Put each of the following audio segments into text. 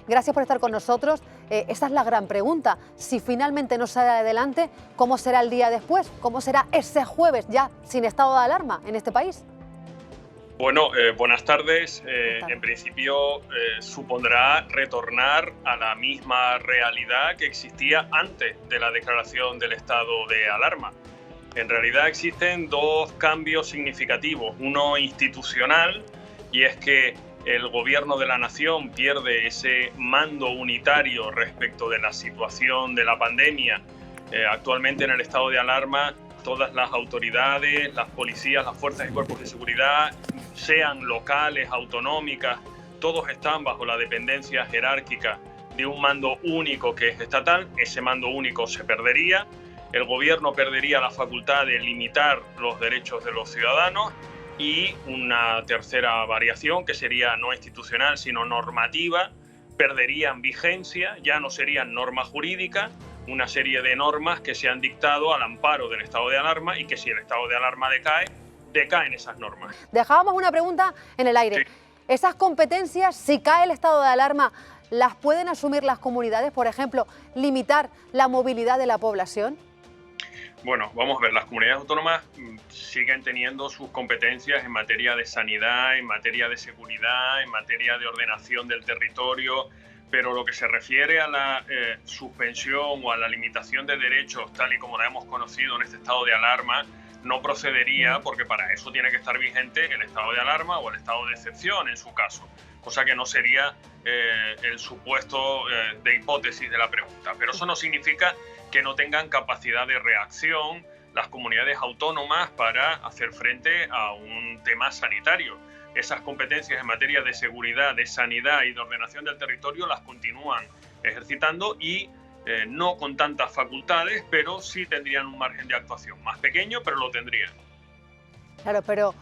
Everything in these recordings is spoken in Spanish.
Gracias por estar con nosotros. Esa es la gran pregunta. Si finalmente no sale adelante, ¿cómo será el día después? ¿Cómo será ese jueves ya sin estado de alarma en este país? Bueno, buenas tardes. En principio supondrá retornar a la misma realidad que existía antes de la declaración del estado de alarma. En realidad existen dos cambios significativos, uno institucional, y es que el gobierno de la nación pierde ese mando unitario respecto de la situación de la pandemia. Actualmente en el estado de alarma, todas las autoridades, las policías, las fuerzas y cuerpos de seguridad, sean locales, autonómicas, todos están bajo la dependencia jerárquica de un mando único que es estatal. Ese mando único se perdería. El gobierno perdería la facultad de limitar los derechos de los ciudadanos y una tercera variación, que sería no institucional sino normativa, perderían vigencia, ya no serían normas jurídicas, una serie de normas que se han dictado al amparo del estado de alarma y que si el estado de alarma decaen esas normas. Dejábamos una pregunta en el aire. Sí. ¿Esas competencias, si cae el estado de alarma, las pueden asumir las comunidades? Por ejemplo, limitar la movilidad de la población. Bueno, vamos a ver, las comunidades autónomas siguen teniendo sus competencias en materia de sanidad, en materia de seguridad, en materia de ordenación del territorio, pero lo que se refiere a la suspensión o a la limitación de derechos, tal y como la hemos conocido en este estado de alarma, no procedería, porque para eso tiene que estar vigente el estado de alarma o el estado de excepción en su caso, cosa que no sería el supuesto de hipótesis de la pregunta. Pero eso no significa que no tengan capacidad de reacción las comunidades autónomas para hacer frente a un tema sanitario. Esas competencias en materia de seguridad, de sanidad y de ordenación del territorio las continúan ejercitando y no con tantas facultades, pero sí tendrían un margen de actuación más pequeño, pero lo tendrían. Claro, pero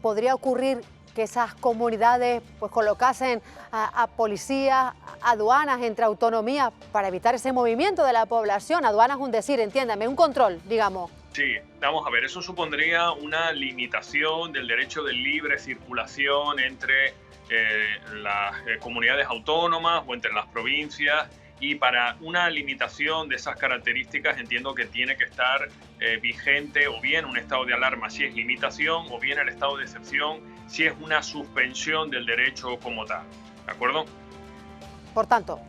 podría ocurrir que esas comunidades pues colocasen a policías, aduanas entre autonomías para evitar ese movimiento de la población. Aduanas es un decir, entiéndame, un control, digamos. Sí, vamos a ver, eso supondría una limitación del derecho de libre circulación entre las comunidades autónomas o entre las provincias, y para una limitación de esas características entiendo que tiene que estar vigente o bien un estado de alarma si es limitación, o bien el estado de excepción si es una suspensión del derecho como tal, ¿de acuerdo? Por tanto,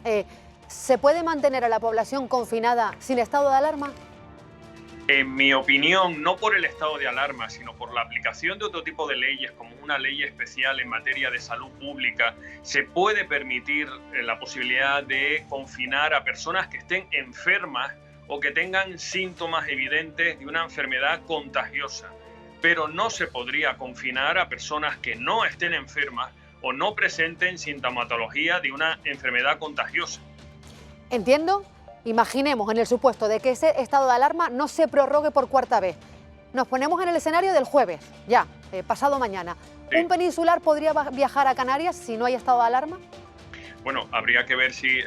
¿se puede mantener a la población confinada sin estado de alarma? En mi opinión, no por el estado de alarma, sino por la aplicación de otro tipo de leyes, como una ley especial en materia de salud pública, se puede permitir la posibilidad de confinar a personas que estén enfermas o que tengan síntomas evidentes de una enfermedad contagiosa. Pero no se podría confinar a personas que no estén enfermas o no presenten sintomatología de una enfermedad contagiosa. Entiendo. Imaginemos en el supuesto de que ese estado de alarma no se prorrogue por cuarta vez. Nos ponemos en el escenario del jueves, ya, pasado mañana. Sí. ¿Un peninsular podría viajar a Canarias si no hay estado de alarma? Bueno, habría que ver si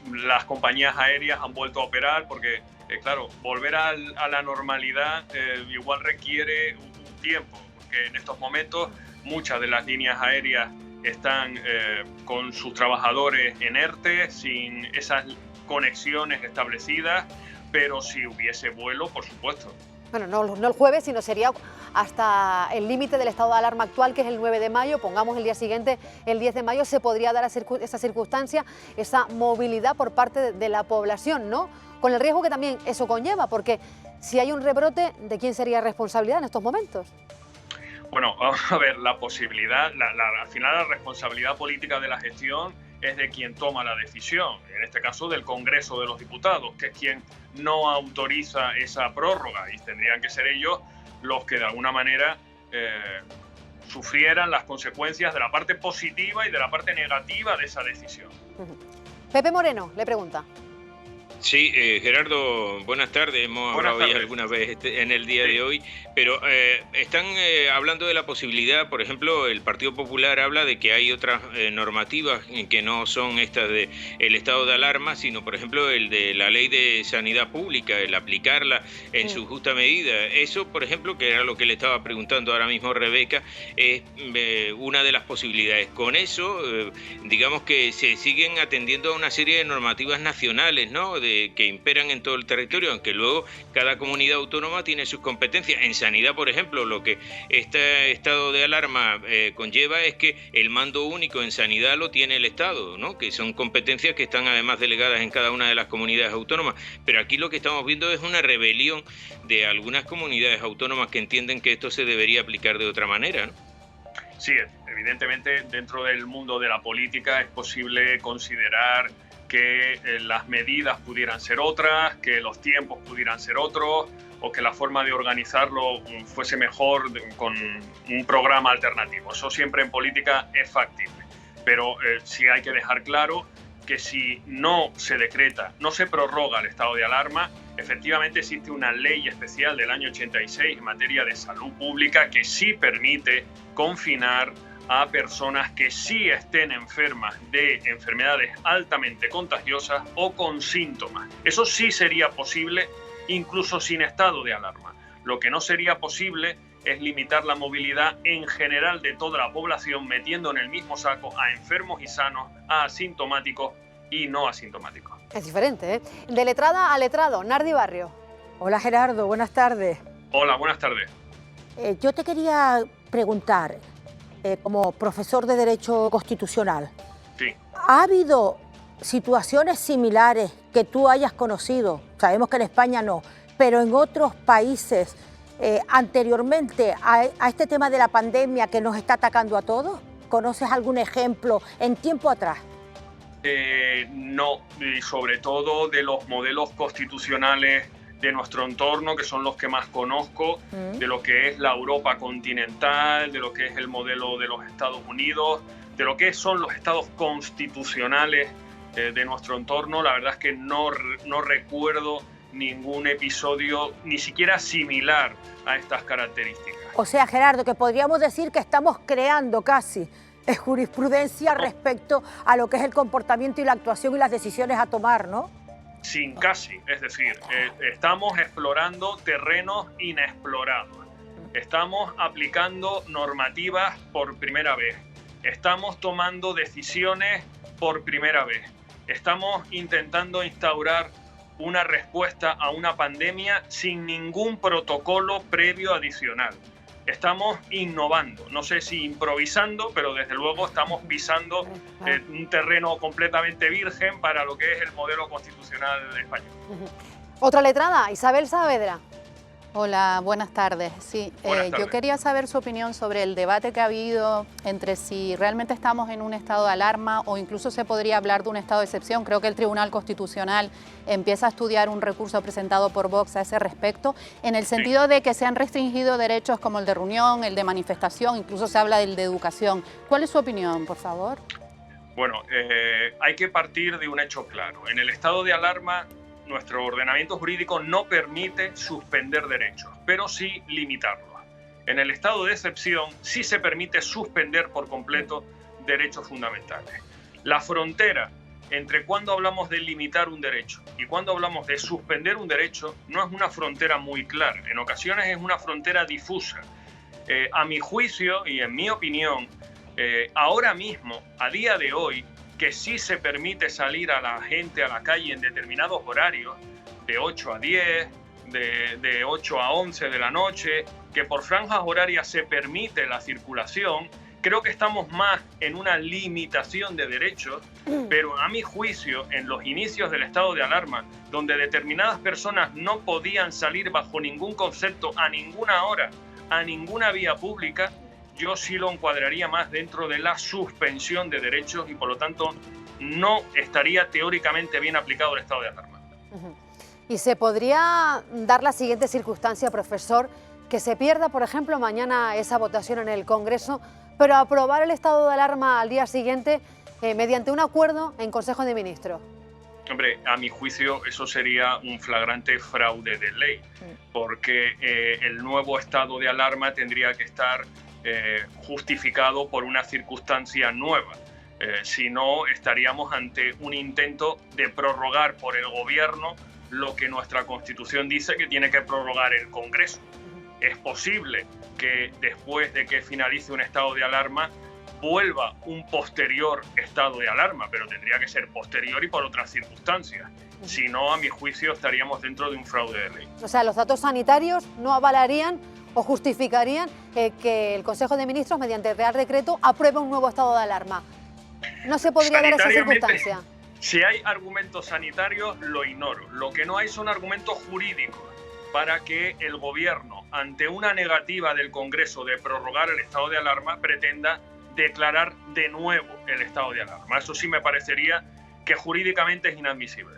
las compañías aéreas han vuelto a operar, porque, claro, volver a la normalidad igual requiere un tiempo, porque en estos momentos muchas de las líneas aéreas están con sus trabajadores en ERTE, sin esas conexiones establecidas, pero si hubiese vuelo, por supuesto. Bueno, no el jueves, sino sería hasta el límite del estado de alarma actual, que es el 9 de mayo, pongamos el día siguiente, el 10 de mayo, se podría dar esa circunstancia, esa movilidad por parte de la población, ¿no? Con el riesgo que también eso conlleva, porque si hay un rebrote, ¿de quién sería responsabilidad en estos momentos? Bueno, vamos a ver, la posibilidad, al final la responsabilidad política de la gestión es de quien toma la decisión, en este caso del Congreso de los Diputados, que es quien no autoriza esa prórroga, y tendrían que ser ellos los que de alguna manera sufrieran las consecuencias de la parte positiva y de la parte negativa de esa decisión. Pepe Moreno le pregunta. Sí, Gerardo, buenas tardes. Hemos hablado ya alguna vez en el día de hoy, pero están hablando de la posibilidad, por ejemplo, el Partido Popular habla de que hay otras normativas que no son estas de el estado de alarma, sino, por ejemplo, el de la ley de sanidad pública, el aplicarla en su justa medida. Eso, por ejemplo, que era lo que le estaba preguntando ahora mismo Rebeca, es una de las posibilidades. Con eso, digamos que se siguen atendiendo a una serie de normativas nacionales, ¿no?, que imperan en todo el territorio, aunque luego cada comunidad autónoma tiene sus competencias. En sanidad, por ejemplo, lo que este estado de alarma conlleva es que el mando único en sanidad lo tiene el Estado, ¿no?, que son competencias que están además delegadas en cada una de las comunidades autónomas. Pero aquí lo que estamos viendo es una rebelión de algunas comunidades autónomas que entienden que esto se debería aplicar de otra manera, ¿no? Sí, evidentemente dentro del mundo de la política es posible considerar que las medidas pudieran ser otras, que los tiempos pudieran ser otros, o que la forma de organizarlo fuese mejor con un programa alternativo. Eso siempre en política es factible, pero sí hay que dejar claro que si no se decreta, no se prorroga el estado de alarma, efectivamente existe una ley especial del año 86 en materia de salud pública que sí permite confinar a personas que sí estén enfermas de enfermedades altamente contagiosas o con síntomas. Eso sí sería posible incluso sin estado de alarma. Lo que no sería posible es limitar la movilidad en general de toda la población, metiendo en el mismo saco a enfermos y sanos, a asintomáticos y no asintomáticos. Es diferente, ¿eh? De letrada a letrado, Nardi Barrio. Hola Gerardo, buenas tardes. Hola, buenas tardes. Yo te quería preguntar, como profesor de Derecho Constitucional, sí, ¿ha habido situaciones similares que tú hayas conocido? Sabemos que en España no, pero en otros países anteriormente a este tema de la pandemia que nos está atacando a todos. ¿Conoces algún ejemplo en tiempo atrás? No, y sobre todo de los modelos constitucionales de nuestro entorno, que son los que más conozco, de lo que es la Europa continental, de lo que es el modelo de los Estados Unidos, de lo que son los estados constitucionales de nuestro entorno. La verdad es que no recuerdo ningún episodio ni siquiera similar a estas características. O sea, Gerardo, que podríamos decir que estamos creando casi jurisprudencia respecto a lo que es el comportamiento y la actuación y las decisiones a tomar, ¿no? Sin casi, es decir, estamos explorando terrenos inexplorados, estamos aplicando normativas por primera vez, estamos tomando decisiones por primera vez, estamos intentando instaurar una respuesta a una pandemia sin ningún protocolo previo adicional. Estamos innovando, no sé si improvisando, pero desde luego estamos pisando un terreno completamente virgen para lo que es el modelo constitucional español. Otra letrada, Isabel Saavedra. Hola, buenas tardes. Sí, buenas tardes. Yo quería saber su opinión sobre el debate que ha habido entre si realmente estamos en un estado de alarma o incluso se podría hablar de un estado de excepción. Creo que el Tribunal Constitucional empieza a estudiar un recurso presentado por Vox a ese respecto, en el sentido de que se han restringido derechos como el de reunión, el de manifestación, incluso se habla del de educación. ¿Cuál es su opinión, por favor? Bueno, hay que partir de un hecho claro. En el estado de alarma, nuestro ordenamiento jurídico no permite suspender derechos, pero sí limitarlos. En el estado de excepción sí se permite suspender por completo derechos fundamentales. La frontera entre cuando hablamos de limitar un derecho y cuando hablamos de suspender un derecho no es una frontera muy clara. En ocasiones es una frontera difusa. A mi juicio y en mi opinión, ahora mismo, a día de hoy, que sí se permite salir a la gente a la calle en determinados horarios, de 8 a 10, de 8 a 11 de la noche, que por franjas horarias se permite la circulación, creo que estamos más en una limitación de derechos, pero a mi juicio, en los inicios del estado de alarma, donde determinadas personas no podían salir bajo ningún concepto a ninguna hora, a ninguna vía pública, yo sí lo encuadraría más dentro de la suspensión de derechos y por lo tanto no estaría teóricamente bien aplicado el estado de alarma. ¿Y se podría dar la siguiente circunstancia, profesor, que se pierda, por ejemplo, mañana esa votación en el Congreso, pero aprobar el estado de alarma al día siguiente mediante un acuerdo en Consejo de Ministros? Hombre, a mi juicio eso sería un flagrante fraude de ley, porque el nuevo estado de alarma tendría que estar justificado por una circunstancia nueva. Si no, estaríamos ante un intento de prorrogar por el gobierno lo que nuestra Constitución dice que tiene que prorrogar el Congreso. Es posible que después de que finalice un estado de alarma vuelva un posterior estado de alarma, pero tendría que ser posterior y por otras circunstancias. Si no, a mi juicio, estaríamos dentro de un fraude de ley. O sea, los datos sanitarios no avalarían o justificarían que el Consejo de Ministros, mediante Real Decreto, apruebe un nuevo estado de alarma. No se podría dar esa circunstancia. Si hay argumentos sanitarios, lo ignoro. Lo que no hay son argumentos jurídicos para que el gobierno, ante una negativa del Congreso de prorrogar el estado de alarma, pretenda declarar de nuevo el estado de alarma. Eso sí me parecería que jurídicamente es inadmisible.